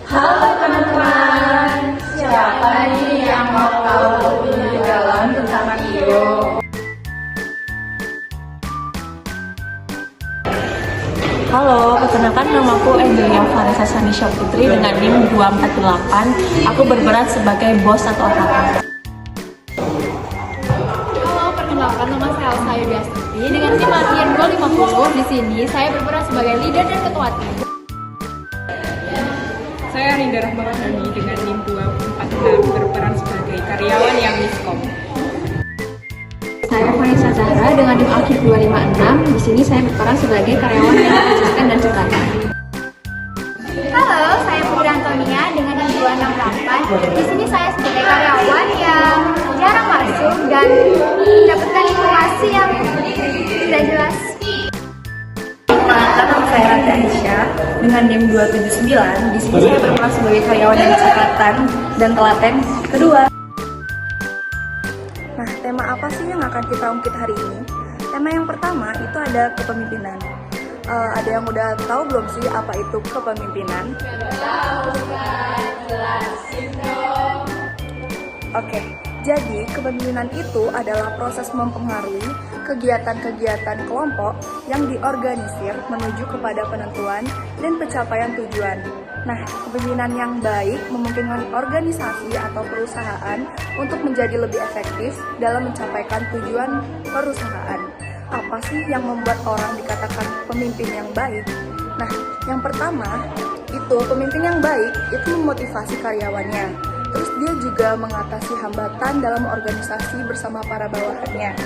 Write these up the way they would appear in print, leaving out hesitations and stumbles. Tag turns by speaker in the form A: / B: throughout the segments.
A: Halo teman-teman, siapa nih yang mau tahu lebih dalam tentang Mio?
B: Halo, perkenalkan namaku Edria Vanessa Sanisha Putri dengan NIM 248. Aku berperan sebagai bos atau atasan.
C: Halo, perkenalkan nama saya Elsa Yudiastuti dengan tim latihan 250. Di sini saya berperan sebagai leader dan ketua tim.
D: Saya Rinda Rahmawadani dengan NIM 246 berperan sebagai karyawan yang miskom.
C: Saya Vanessa Zahra dengan tim Akif 256. Di sini saya berperan sebagai karyawan yang konsisten dan cekatan.
E: Halo, saya Putri Antonia dengan tim 268. Di sini saya sebagai karyawan yang jarang masuk dan mendapatkan informasi yang tidak jelas.
B: Perkenalkan nama saya Rati Aisyah dengan NIM 279. Di sini saya berperan sebagai karyawan yang cekatan dan telaten kedua.
F: Nah, tema apa sih yang akan kita ungkit hari ini? Tema yang pertama itu ada kepemimpinan. Ada yang udah tahu belum sih apa itu kepemimpinan? Oke, jadi kepemimpinan itu adalah proses mempengaruhi kegiatan-kegiatan kelompok yang diorganisir menuju kepada penentuan dan pencapaian tujuan. Nah, kepemimpinan yang baik memungkinkan organisasi atau perusahaan untuk menjadi lebih efektif dalam mencapaikan tujuan perusahaan. Apa sih yang membuat orang dikatakan pemimpin yang baik? Nah, yang pertama, itu pemimpin yang baik itu memotivasi karyawannya. Terus dia juga mengatasi hambatan dalam organisasi bersama para bawahannya.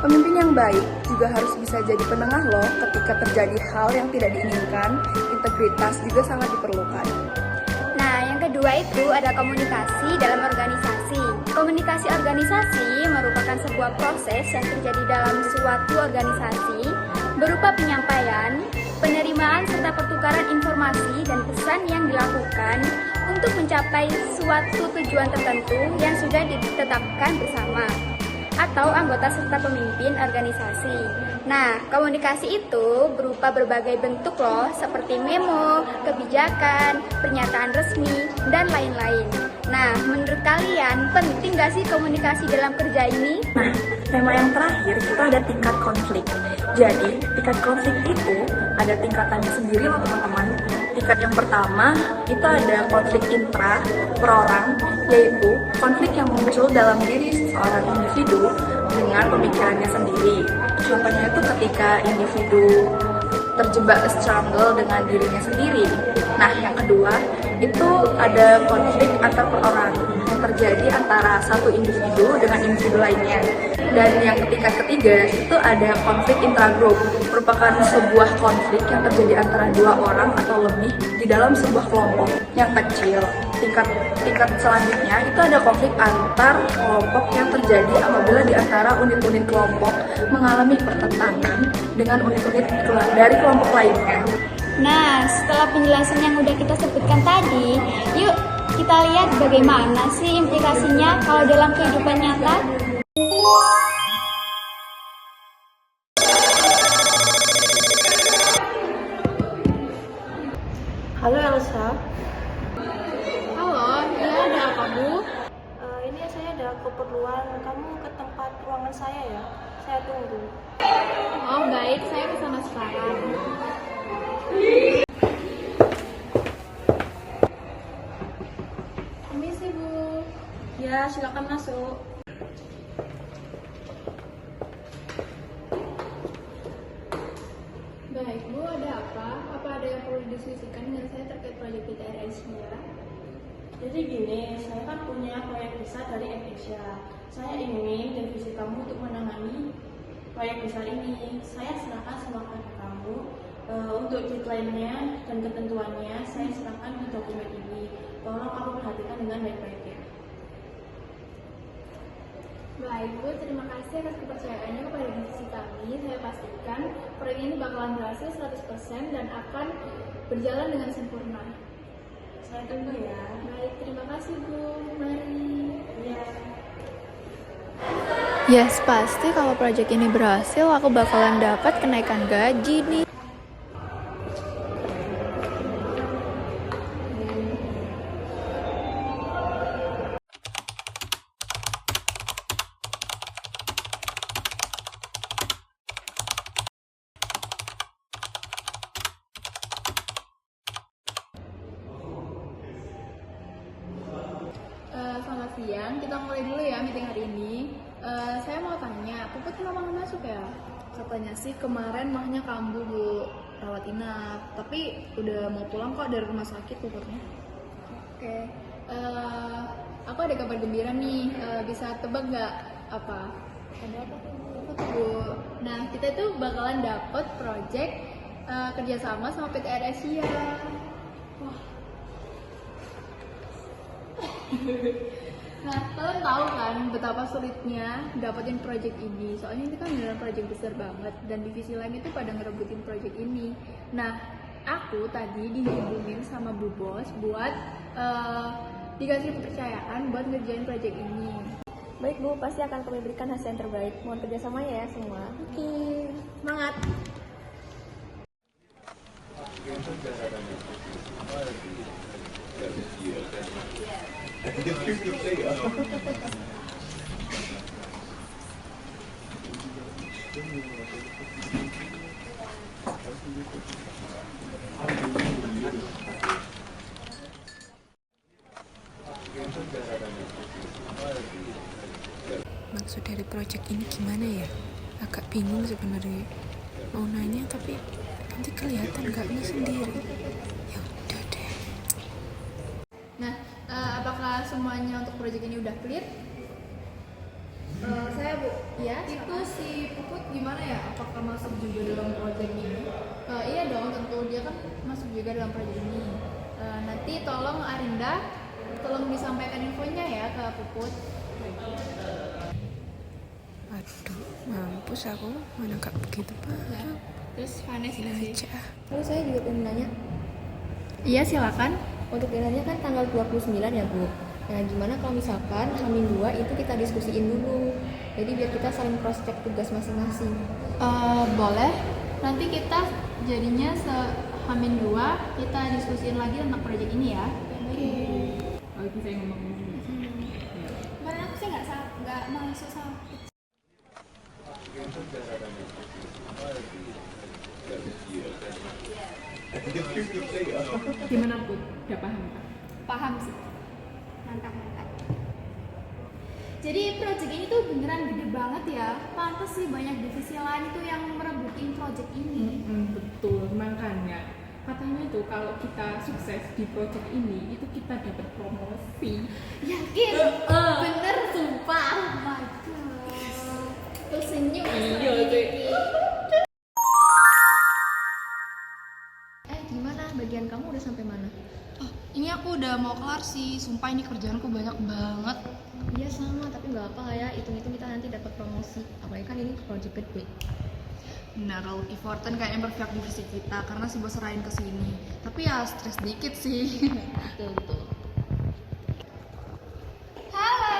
F: Pemimpin yang baik juga harus bisa jadi penengah loh ketika terjadi hal yang tidak diinginkan. Integritas juga sangat diperlukan.
E: Nah, yang kedua itu ada komunikasi dalam organisasi. Komunikasi organisasi merupakan sebuah proses yang terjadi dalam suatu organisasi berupa penyampaian, penerimaan serta pertukaran informasi dan pesan yang dilakukan untuk mencapai suatu tujuan tertentu yang sudah ditetapkan bersama atau anggota serta pemimpin organisasi. Nah, komunikasi itu berupa berbagai bentuk loh, seperti memo, kebijakan, pernyataan resmi, dan lain-lain. Nah, menurut kalian penting gak sih komunikasi dalam kerja ini?
F: Nah, tema yang terakhir kita ada tingkat konflik. Jadi, tingkat konflik itu ada tingkatannya sendiri loh teman-teman. Tingkat yang pertama itu ada konflik intra per orang, yaitu konflik yang muncul dalam diri seseorang individu dengan pemikirannya sendiri. Contohnya itu ketika individu terjebak struggle dengan dirinya sendiri. Nah, yang kedua itu ada konflik antar per orang yang terjadi antara satu individu dengan individu lainnya. Dan yang ketiga itu ada konflik intragroup, merupakan sebuah konflik yang terjadi antara dua orang atau lebih di dalam sebuah kelompok yang kecil. Tingkat selanjutnya itu ada konflik antar kelompok yang terjadi apabila di antara unit-unit kelompok mengalami pertentangan dengan unit-unit dari kelompok lainnya.
E: Nah, setelah penjelasan yang udah kita sebutkan tadi, yuk kita lihat bagaimana sih implikasinya kalau dalam kehidupan nyata.
B: Halo Elsa.
C: Halo, iya ada apa Bu?
B: Ini saya ada keperluan. Kamu ke tempat ruangan saya ya. Saya tunggu.
C: Oh baik, saya kesana sekarang. Permisi Bu.
B: Ya, silakan masuk.
C: Baik Bu, ada apa? Apa ada yang perlu didiskusikan dengan saya terkait proyek PTR Asia?
B: Jadi gini, saya kan punya proyek besar dari Asia. Saya ingin divisi kamu untuk menangani proyek besar ini. Saya serahkan sama kamu untuk deadline-nya dan ketentuannya. Saya serahkan di dokumen ini. Tolong kamu perhatikan dengan baik-baik ya.
C: Baik Bu, terima kasih atas kepercayaannya kepada divisi kami. Saya pastikan proyek ini bakalan berhasil 100% dan akan berjalan dengan sempurna.
B: Saya tunggu ya.
C: Baik, terima kasih Bu. Mari.
B: Ya.
G: Yes, pasti kalau proyek ini berhasil aku bakalan dapat kenaikan gaji nih.
C: siang. Kita mulai dulu ya meeting hari ini. Saya mau tanya, Puput kenapa nggak masuk ya? Katanya sih kemarin mahnya kambuh Bu, rawat inap. Tapi udah mau pulang kok dari rumah sakit Puputnya. Oke, aku ada kabar gembira nih. Bisa tebak nggak apa? Ada apa tuh Bu? Nah, kita tuh bakalan dapet project kerjasama sama PT Air Asia. Wah. Nah, kalian tahu kan betapa sulitnya dapetin project ini. Soalnya ini kan beneran project besar banget dan divisi lain itu pada ngerebutin project ini. Nah, aku tadi dihubungin sama Bu Bos buat dikasih kepercayaan buat ngerjain project ini.
B: Baik Bu, pasti akan kami berikan hasil yang terbaik. Mohon kerjasamanya ya semua.
C: Oke, semangat.
H: Maksud dari project ini gimana ya? Agak bingung sebenarnya. Mau nanya tapi nanti kelihatan gaknya sendiri. Ya udah deh.
C: Nah, apakah semuanya untuk project ini udah clear? Saya Bu, ya. Itu si Puput gimana ya? Apakah masuk juga dalam project ini? Iya dong, tentu dia kan masuk juga dalam project ini. Nanti tolong Arinda, tolong disampaikan infonya ya ke Puput.
H: Aduh, mampus aku. Mana gak begitu paham.
C: Terus Vanessa
H: Gini aja.
B: Terus saya juga ingin nanya,
C: Iya, silakan.
B: untuk dinnernya kan tanggal 29 ya Bu. Nah, gimana kalau misalkan H-2 itu kita diskusiin dulu. Jadi biar kita saling cross check tugas masing-masing.
C: Boleh. Nanti kita jadinya H-2 kita diskusiin lagi tentang proyek ini ya. Oke.
D: Oh, itu saya ngomong.
C: Kemarin aku sih nggak masuk sama.
D: Gimana Put? Udah paham Kak?
E: Paham sih. Mantap. Jadi project ini tuh beneran gede banget ya. Pantes sih banyak divisi lain itu yang merebutin project ini.
D: Betul, makanya katanya tuh kalau kita sukses di project ini itu kita dapat promosi.
E: Yakin? Bener sumpah. Oh my god. Tuh senyum.
D: Iya sih.
B: Gimana? Bagian kamu udah sampai mana?
C: Ini aku udah mau kelar sih. Sumpah ini kerjaanku banyak banget.
B: Iya sama, tapi nggak apa lah ya. Hitung-hitung kita nanti dapat promosi. Apalagi kan ini project gede.
C: Benar, important kayaknya berpihak divisi kita karena si bos serahin ke sini. Tapi ya stres dikit sih.
B: Betul.
E: Halo.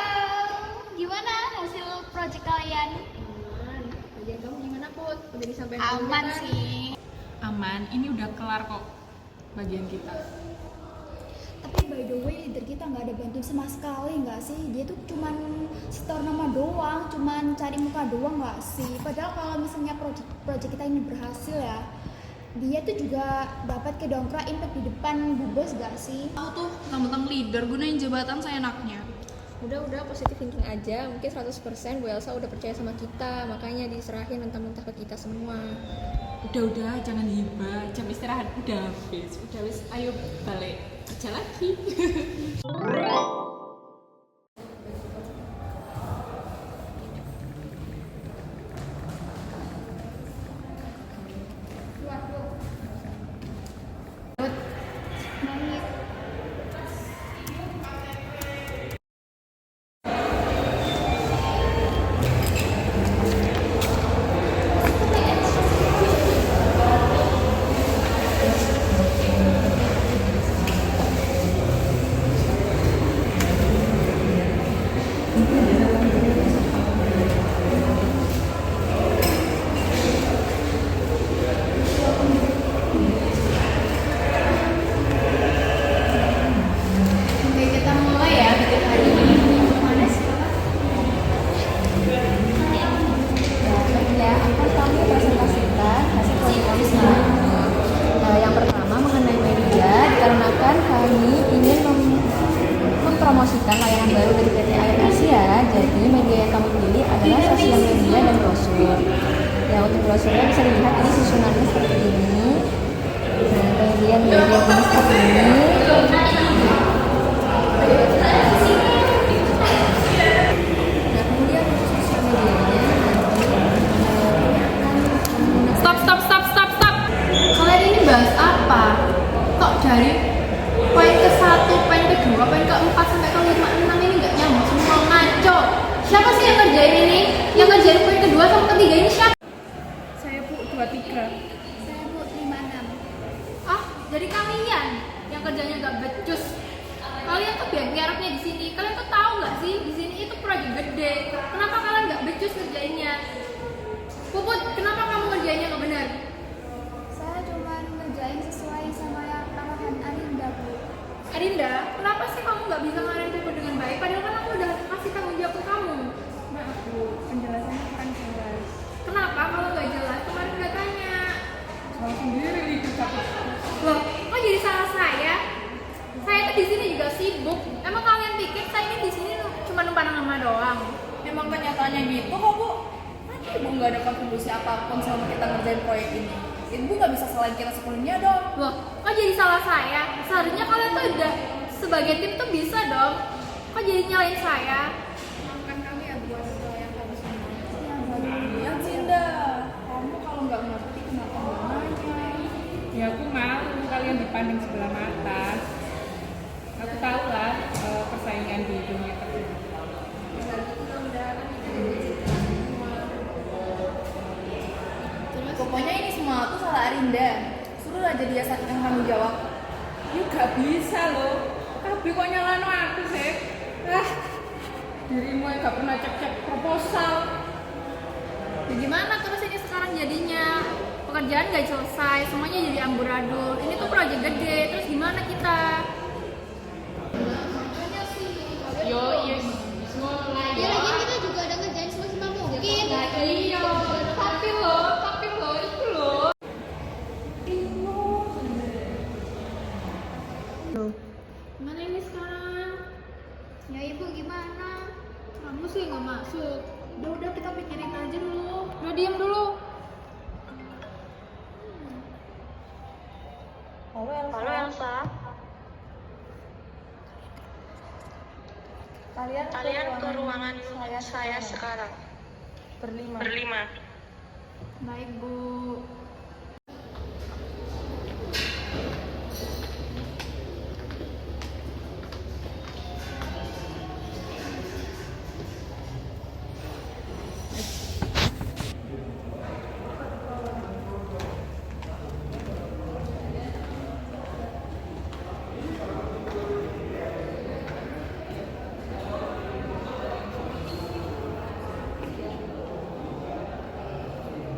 E: Gimana hasil project kalian?
B: Aman. Bagian kamu gimana Put? Udah disampaikan
E: Aman
B: kan?
E: sih.
D: Aman, ini udah kelar kok bagian kita.
E: Tapi by the way leader kita nggak ada bantuin sama sekali nggak sih? Dia tuh cuman setor nama doang, cuman cari muka doang nggak sih? Padahal kalau misalnya project kita ini berhasil ya, dia tuh juga dapat kedongkrak impact di depan Bu Bos nggak sih?
C: Aku tuh mentang-mentang leader gunain jabatan seenaknya.
B: Udah positif thinking aja. Mungkin 100% Bu Elsa udah percaya sama kita. Makanya diserahin mentah-mentah ke kita semua.
D: Udah, jangan hibah. Jam istirahat udah habis. Udah wis, ayo balik kerja lagi.
E: Oke, kita mulai ya meeting hari ini. Mana sih Bapak?
B: Ya, akan kami presentasikan hasil proyek kami selanjutnya. Yang pertama mengenai media, dikarenakan kami ingin mempromosikan layanan baru dari PT
A: brosur. Ya untuk brosurnya bisa dilihat ini susunannya seperti ini. Nah kemudian bagian ini seperti ini. Nah kemudian untuk sosial medianya
C: Stop. Kalian ini bahas apa? Kok dari poin ke-1, poin ke-2, poin ke-4 sampai ke-5, 6 ini nggak nyambung semua, ngaco. Siapa sih yang ngerjain ini? Yang ngerjain poin ke-2 sama ke-3 ini siapa?
D: Saya Bu 23.
E: Saya Bu 56.
C: Ah, jadi kalian yang kerjanya nggak becus. Kalian tuh biar ngeroknya di sini. Kalian tuh tahu nggak sih di sini itu proyek gede. Kenapa kalian nggak becus ngerjainnya? Puput, kenapa kamu ngerjainnya nggak benar?
E: Saya cuma ngerjain sesuai sama yang arahan Arinda, Bu.
C: Arinda, kenapa sih kamu nggak bisa ngarahin Puput dengan baik? Padahal kan aku udah kasih tanggung jawab ke kamu.
D: Maaf Bu, penjelasannya kurang jelas.
C: Kenapa kalau nggak jelas? Kemarin udah tanya.
D: Saya sendiri itu takut.
C: Loh, kok jadi salah saya? Saya tuh di sini juga sibuk. Emang kalian pikir saya ini di sini cuma numpang nama doang?
A: Emang kenyataannya gitu kok Bu. Nanti Ibu nggak ada kontribusi apapun selama kita ngerjain proyek ini. Ibu nggak bisa salahin kita sepenuhnya dong.
C: Loh, kok jadi salah saya? Seharusnya kalian tuh udah sebagai tim tuh bisa dong. Kok jadi nyalain saya?
A: Maafkan kami ya Bu atas yang kami semua. Ya Cinda, kamu kalau nggak ngerti kenapa nggak nanya?
D: Ya aku malu kalian dipandang sebelah mata. Aku tahu lah persaingan di dunia kerja.
A: Pokoknya ini semua tuh salah Arinda. Suruh aja dia yang tanggung jawab.
D: Ya gak bisa loh. Tapi kok nyalano aku sih? Dirimu yang gak pernah cek-cek proposal.
C: Ya gimana terus ini sekarang jadinya? Pekerjaan gak selesai, semuanya jadi amburadul. Ini tuh proyek gede, terus gimana kita?
D: Yo, yes.
E: Ya lagi kita juga ada ngerjain semaksimal mungkin.
C: Iya, tapi loh, itu loh. Gimana ini sekarang?
E: Ya Ibu gimana?
C: Kamu sih nggak masuk. Udah kita pikirin aja dulu. Udah diam dulu.
B: Halo Elsa. Kalian ke ruangan saya sekarang. Berlima.
C: Baik, Bu.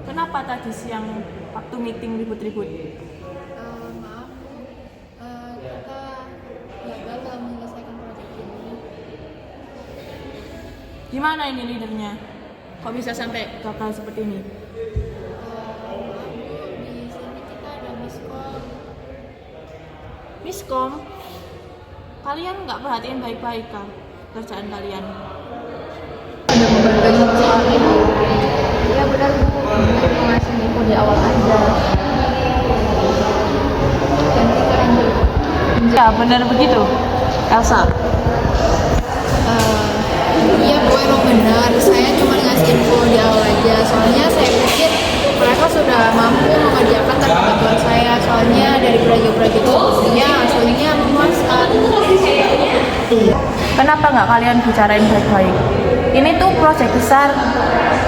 B: Kenapa tadi siang waktu meeting ribut-ribut?
C: Maaf, Bu. Kita gagal dalam menyelesaikan proyek ini.
B: Gimana ini leadernya? Kok bisa sampai gagal seperti ini?
C: Maaf, Bu. Di sini kita ada miskom.
B: Miskom, kalian nggak perhatiin baik-baik kan kerjaan kalian?
A: Ya benar Bu, mau ngasih info di awal aja.
B: Ya benar begitu, Elsa.
C: Iya Bu, emang benar. Saya cuma ngasih info di awal aja. Soalnya saya pikir mereka sudah mampu mengerjakan tanpa bantuan saya. Soalnya dari proyek-proyek sebelumnya hasilnya memuaskan.
B: Kenapa nggak kalian bicarain baik-baik? Ini tuh proyek besar,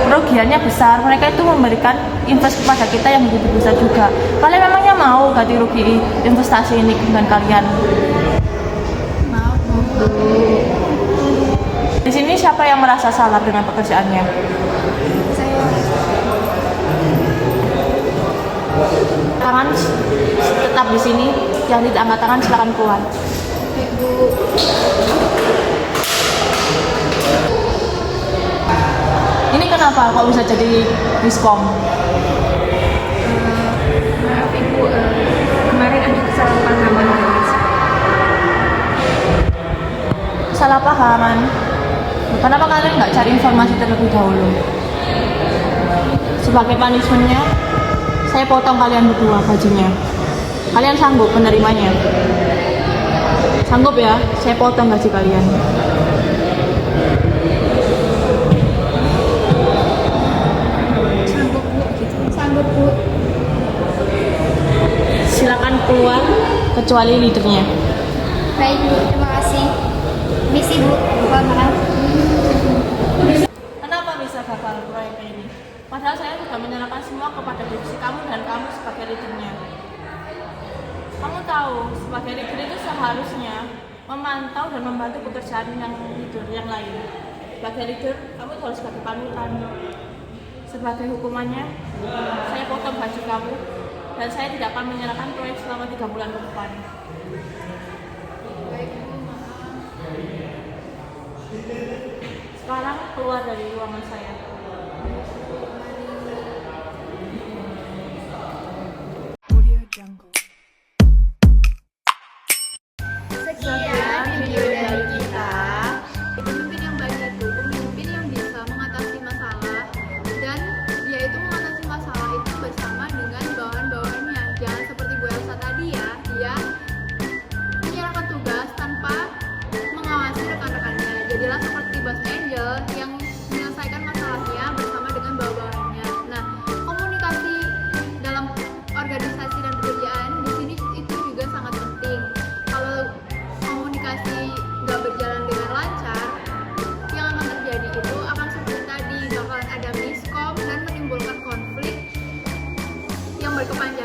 B: kerugiannya besar. Mereka itu memberikan investasi kepada kita yang begitu besar juga. Kalian memangnya mau ganti rugi investasi ini dengan kalian?
C: Maaf Bu.
B: Di sini siapa yang merasa salah dengan pekerjaannya? Tangan tetap di sini, yang tidak angkat tangan silakan keluar. Ini kenapa kok bisa jadi miskom?
A: Maaf Ibu, kemarin ada kesalahpahaman guys.
B: Kesalahpahaman? Kenapa kalian nggak cari informasi terlebih dahulu? Sebagai punishment-nya, saya potong kalian berdua bajunya. Kalian sanggup menerimanya? Sanggup ya? Saya potong gaji kalian.
C: Sanggup bu.
B: Silakan keluar, kecuali leadernya.
E: Baik Bu, terima kasih. Misi Bu, mohon maaf.
B: Kenapa bisa gagal proyek ini? Padahal saya sudah menyerahkan semua kepada divisi kamu dan kamu sebagai leadernya. Kamu tahu, sebagai leader itu seharusnya memantau dan membantu pekerjaan yang leader yang lain. Sebagai leader, kamu harus sebagai panutan. Sebagai hukumannya, saya potong baju kamu dan saya tidak akan menyerahkan proyek selama 3 bulan ke depan. Sekarang keluar dari ruangan saya.
C: Sekian video dari kita. Pemimpin yang baik itu pemimpin yang bisa mengatasi masalah, dan dia itu mengatasi masalah itu bersama dengan bawahan-bawahannya. Jangan seperti Bu Elsa tadi ya, dia menyerahkan tugas tanpa mengawasi rekan-rekannya. Jadilah seperti Bos Angel yang menyelesaikan masalahnya bersama dengan bawahannya. Nah, komunikasi dalam organisasi dan pekerjaan di sini itu juga sangat penting. Kalau komunikasi nggak berjalan dengan lancar, yang akan terjadi itu akan seperti tadi, bakalan ada miskom dan menimbulkan konflik yang berkepanjangan.